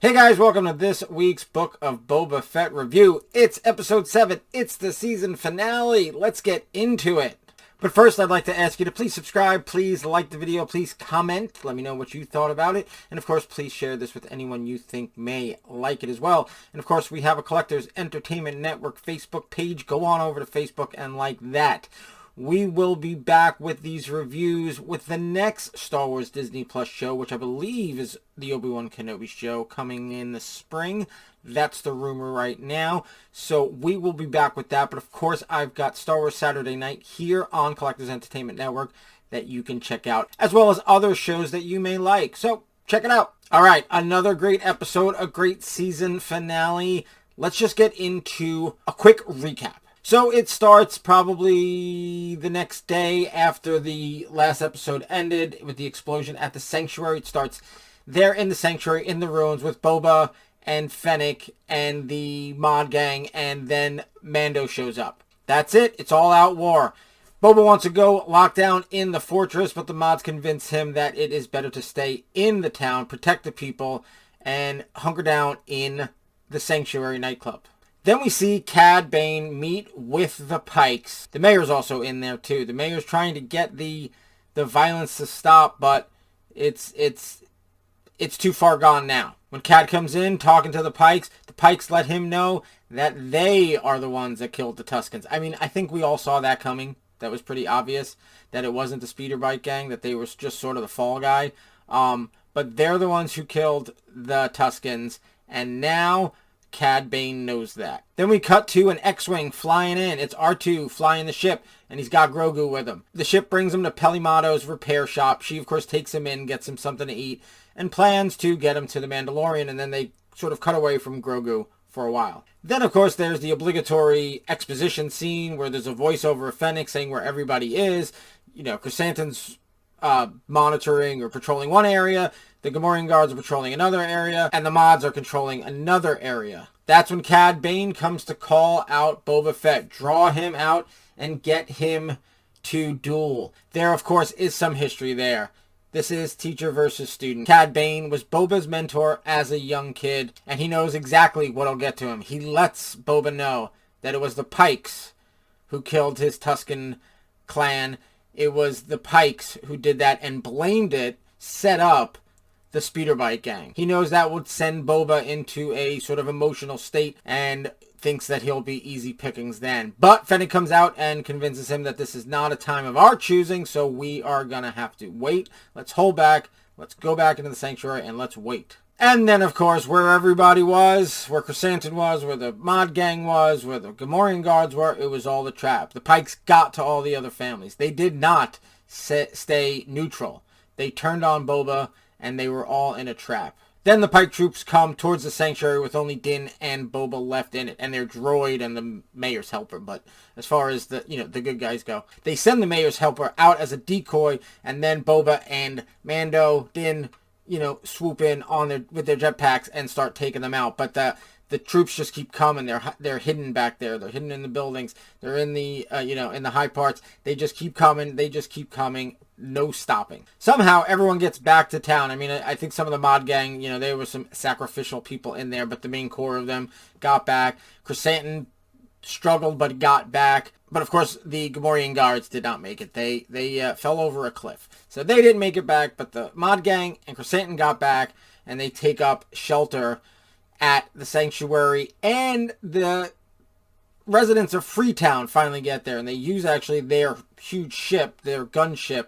Hey guys, welcome to this week's Book of Boba Fett review. It's episode 7. It's the season finale. Let's get into it. But first, I'd like to ask you to please subscribe, please like the video, please comment, let me know what you thought about it, and of course, please share this with anyone you think may like it as well. And of course, we have a Collectors Entertainment Network Facebook page. Go on over to Facebook and like that. We will be back with these reviews with the next Star Wars Disney Plus show, which I believe is the Obi-Wan Kenobi show coming in the spring. That's the rumor right now. So we will be back with that. But of course, I've got Star Wars Saturday Night here on Collectors Entertainment Network that you can check out, as well as other shows that you may like. So check it out. All right, another great episode, a great season finale. Let's just get into a quick recap. So it starts probably the next day after the last episode ended with the explosion at the Sanctuary. It starts there in the Sanctuary, in the ruins, with Boba and Fennec and the mod gang, and then Mando shows up. That's it. It's all out war. Boba wants to go lock down in the fortress, but the mods convince him that it is better to stay in the town, protect the people, and hunker down in the Sanctuary nightclub. Then we see Cad Bane meet with the Pikes. The mayor's also in there too. The mayor's trying to get the violence to stop, but it's too far gone now. When Cad comes in talking to the Pikes let him know that they are the ones that killed the Tuskens. I mean, I think we all saw that coming. That was pretty obvious that it wasn't the speeder bike gang, that they were just sort of the fall guy. But they're the ones who killed the Tuskens, and now Cad Bane knows that. Then we cut to an X-Wing flying in. It's R2 flying the ship, and he's got Grogu with him. The ship brings him to Pelimato's repair shop. She, of course, takes him in, gets him something to eat, and plans to get him to the Mandalorian, and then they sort of cut away from Grogu for a while. Then, of course, there's the obligatory exposition scene where there's a voiceover of Fennec saying where everybody is. You know, Chrysanthemum's monitoring or patrolling one area, the Gamorrean guards are patrolling another area, and the mods are controlling another area. That's when Cad Bane comes to call out Boba Fett, draw him out, and get him to duel. There, of course, is some history there. This is teacher versus student. Cad Bane was Boba's mentor as a young kid, and he knows exactly what'll get to him. He lets Boba know that it was the Pikes who killed his Tusken clan. It was the Pikes who did that and blamed it, set up the speeder bike gang. He knows that would send Boba into a sort of emotional state and thinks that he'll be easy pickings then. But Fennec comes out and convinces him that this is not a time of our choosing, so we are going to have to wait. Let's hold back. Let's go back into the Sanctuary and let's wait. And then, of course, where everybody was, where Chrysanthemum was, where the mod gang was, where the Gamorrean guards were, it was all the trap. The Pikes got to all the other families. They did not stay neutral. They turned on Boba, and they were all in a trap. Then the Pike troops come towards the Sanctuary with only Din and Boba left in it, and their droid and the Mayor's helper. But as far as the good guys go, they send the Mayor's helper out as a decoy, and then Boba and Mando, Din, swoop in on with their jetpacks and start taking them out. But the troops just keep coming. They're hidden back there. They're hidden in the buildings. They're in the in the high parts. They just keep coming. They just keep coming. No stopping. Somehow everyone gets back to town. I mean, I think some of the mod gang, there were some sacrificial people in there, but the main core of them got back. Chrysanthemum struggled but got back. But of course, the Gamorrean guards did not make it. They fell over a cliff. So they didn't make it back, but the mod gang and Chrysanthemum got back, and they take up shelter at the Sanctuary, and the residents of Freetown finally get there, and they use actually their huge ship, their gunship,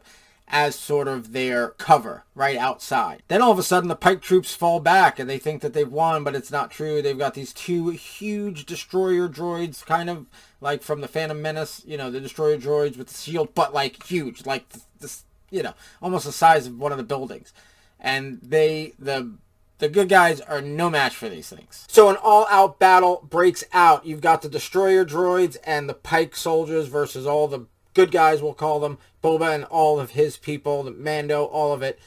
as sort of their cover right outside. Then all of a sudden the Pike troops fall back and they think that they've won, but it's not true. They've got these two huge destroyer droids, kind of like from the Phantom Menace, the destroyer droids with the shield, but like huge, like this, almost the size of one of the buildings. And the good guys are no match for these things. So an all-out battle breaks out. You've got the destroyer droids and the Pike soldiers versus all the good guys, we'll call them, Boba and all of his people, the Mando, all of it.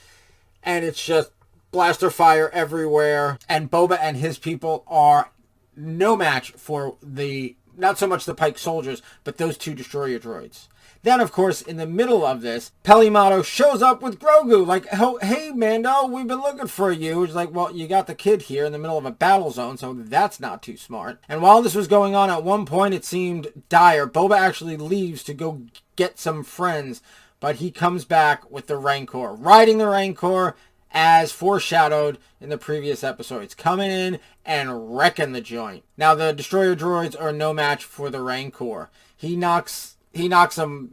And it's just blaster fire everywhere. And Boba and his people are no match for the not so much the Pike soldiers, but those 2 destroyer droids. Then, of course, in the middle of this, Pelimato shows up with Grogu, like, oh, hey, Mando, we've been looking for you. He's like, well, you got the kid here in the middle of a battle zone, so that's not too smart. And while this was going on, at one point, it seemed dire. Boba actually leaves to go get some friends, but he comes back with the Rancor, riding the Rancor as foreshadowed in the previous episodes, coming in and wrecking the joint. Now, the destroyer droids are no match for the Rancor. He knocks them,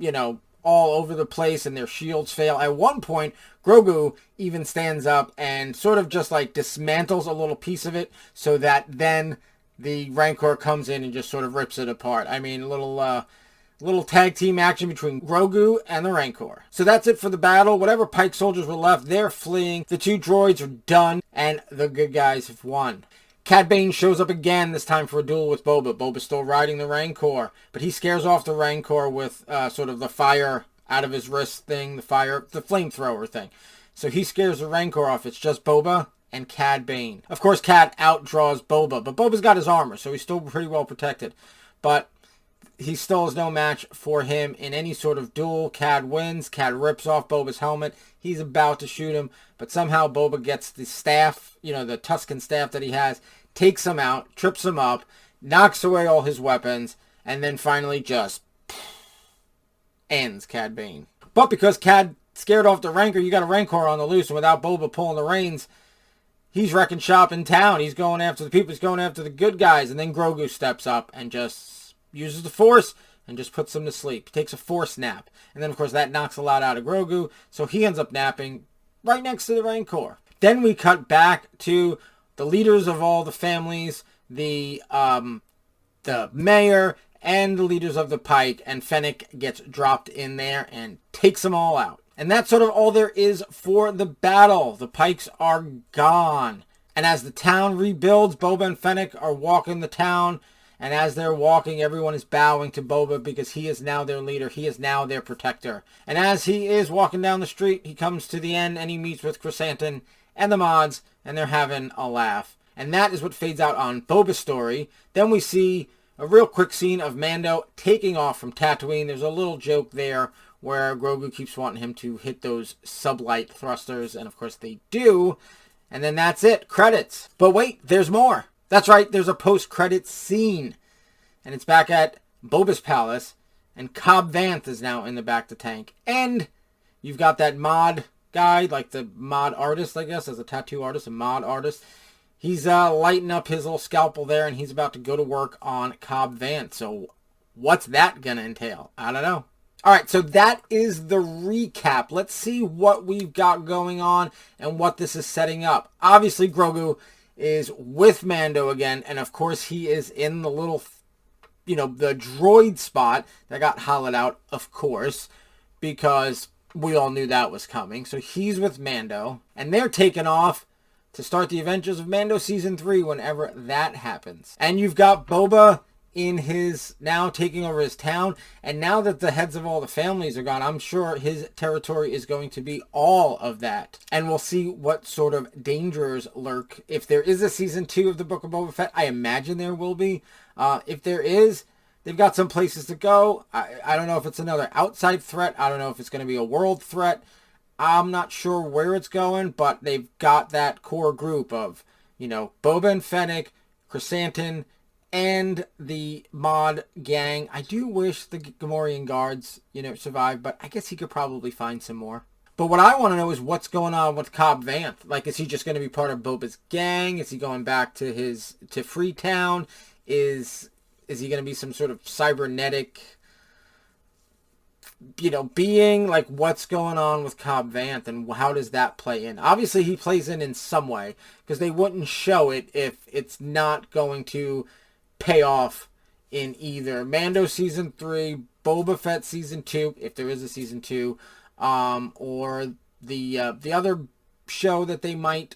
all over the place, and their shields fail. At one point, Grogu even stands up and sort of just like dismantles a little piece of it, so that then the Rancor comes in and just sort of rips it apart. I mean, a little tag team action between Grogu and the Rancor. So that's it for the battle. Whatever Pike soldiers were left, they're fleeing. The 2 droids are done, and the good guys have won. Cad Bane shows up again, this time for a duel with Boba. Boba's still riding the Rancor, but he scares off the Rancor with sort of the fire out of his wrist thing, the flamethrower thing. So he scares the Rancor off. It's just Boba and Cad Bane. Of course, Cad outdraws Boba, but Boba's got his armor, so he's still pretty well protected. But he still is no match for him in any sort of duel. Cad wins. Cad rips off Boba's helmet. He's about to shoot him, but somehow Boba gets the staff, the Tusken staff that he has, takes him out, trips him up, knocks away all his weapons, and then finally just ends Cad Bane. But because Cad scared off the Rancor, you got a Rancor on the loose, and without Boba pulling the reins, he's wrecking shop in town. He's going after the people. He's going after the good guys, and then Grogu steps up and just uses the Force and just puts him to sleep. He takes a Force nap. And then, of course, that knocks a lot out of Grogu, so he ends up napping right next to the Rancor. Then we cut back to the leaders of all the families, the mayor, and the leaders of the Pike, and Fennec gets dropped in there and takes them all out. And that's sort of all there is for the battle. The Pikes are gone. And as the town rebuilds, Boba and Fennec are walking the town. And as they're walking, everyone is bowing to Boba because he is now their leader. He is now their protector. And as he is walking down the street, he comes to the end and he meets with Chrysanthemum and the mods, and they're having a laugh. And that is what fades out on Boba's story. Then we see a real quick scene of Mando taking off from Tatooine. There's a little joke there where Grogu keeps wanting him to hit those sublight thrusters, and of course they do. And then that's it. Credits. But wait, there's more. That's right, there's a post-credits scene. And it's back at Boba's palace, and Cobb Vanth is now in the back of the tank. And you've got that mod guy, like the mod artist, I guess, as a tattoo artist, a mod artist. He's lighting up his little scalpel there, and he's about to go to work on Cobb Vanth. So what's that going to entail? I don't know. All right, so that is the recap. Let's see what we've got going on and what this is setting up. Obviously, Grogu is with Mando again, and of course he is in the little, the droid spot that got hollowed out, of course, because we all knew that was coming. So he's with Mando, and they're taking off to start the adventures of Mando Season 3 whenever that happens. And you've got Boba in his, now taking over his town, and now that the heads of all the families are gone, I'm sure his territory is going to be all of that. And we'll see what sort of dangers lurk. If there is a Season 2 of the Book of Boba Fett, I imagine there will be. If there is, they've got some places to go. I don't know if it's another outside threat. I don't know if it's going to be a world threat. I'm not sure where it's going, but they've got that core group of, Boba and Fennec, Chrysanthemum, and the mod gang. I do wish the Gamorrean guards, survived, but I guess he could probably find some more. But what I want to know is what's going on with Cobb Vanth. Like, is he just going to be part of Boba's gang? Is he going back to Freetown? Is he going to be some sort of cybernetic, being? Like, what's going on with Cobb Vanth, and how does that play in? Obviously, he plays in some way, because they wouldn't show it if it's not going to pay off in either Mando Season 3, Boba Fett Season 2, if there is a Season 2, or the other show that they might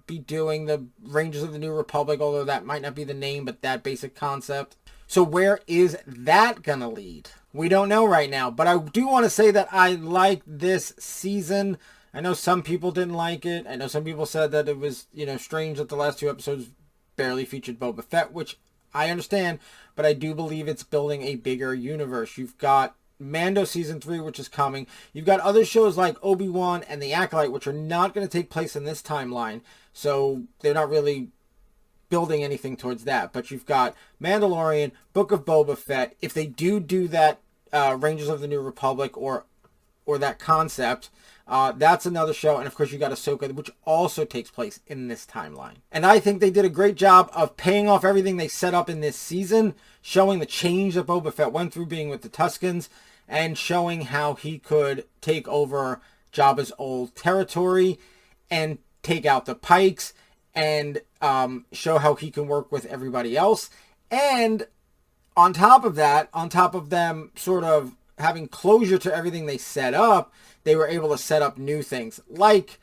be doing, the Rangers of the New Republic, although that might not be the name, but that basic concept. So where is that gonna lead? We don't know right now, but I do want to say that I like this season. I know some people didn't like it. I know some people said that it was, strange that the last 2 episodes barely featured Boba Fett, which I understand, but I do believe it's building a bigger universe. You've got Mando Season 3, which is coming. You've got other shows like Obi-Wan and The Acolyte, which are not going to take place in this timeline. So they're not really building anything towards that. But you've got Mandalorian, Book of Boba Fett. If they do that Rangers of the New Republic or that concept, that's another show. And of course you got Ahsoka, which also takes place in this timeline. And I think they did a great job of paying off everything they set up in this season, showing the change that Boba Fett went through being with the Tuskens, and showing how he could take over Jabba's old territory and take out the Pikes, and show how he can work with everybody else. And on top of that, on top of them sort of having closure to everything they set up, they were able to set up new things, like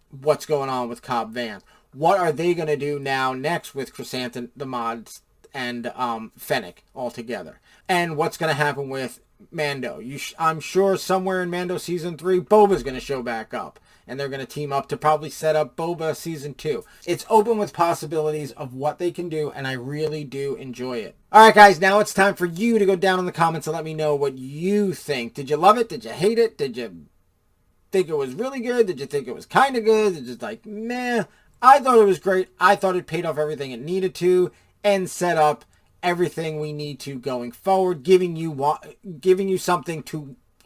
what's going on with Cobb Vanth. What are they going to do now next with Chrysanthemum, the Mods, and Fennec all together? And what's going to happen with Mando? I'm sure somewhere in Mando Season 3, Boba's going to show back up. And they're going to team up to probably set up Boba Season 2. It's open with possibilities of what they can do, and I really do enjoy it. Alright guys, now it's time for you to go down in the comments and let me know what you think. Did you love it? Did you hate it? Did you think it was really good? Did you think it was kind of good? Did you just like, meh? I thought it was great. I thought it paid off everything it needed to and set up everything we need to going forward, giving you something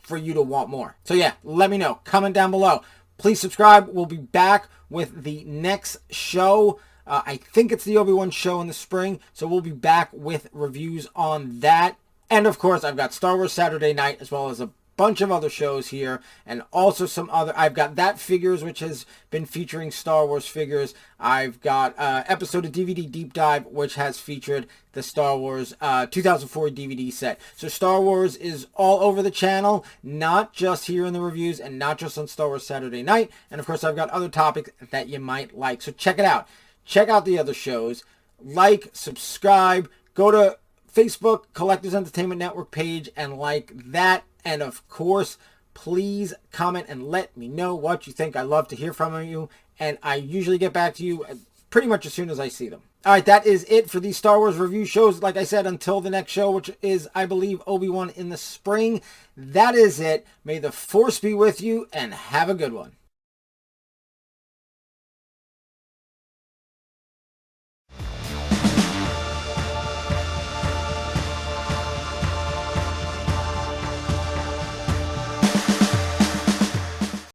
for you to want more. So yeah, let me know. Comment down below. Please subscribe. We'll be back with the next show. I think it's the Obi-Wan show in the spring. So we'll be back with reviews on that. And of course, I've got Star Wars Saturday Night as well as a bunch of other shows here, and also some other. I've got That Figures, which has been featuring Star Wars figures. I've got episode of DVD Deep Dive, which has featured the Star Wars 2004 DVD set. So Star Wars is all over the channel, not just here in the reviews and not just on Star Wars Saturday Night. And of course, I've got other topics that you might like. So check it out. Check out the other shows. Like, subscribe, go to Facebook Collectors Entertainment Network page and like that. And of course, please comment and let me know what you think. I love to hear from you, and I usually get back to you pretty much as soon as I see them. All right, that is it for these Star Wars review shows. Like I said, until the next show, which is, I believe, Obi-Wan in the spring. That is it. May the Force be with you, and have a good one.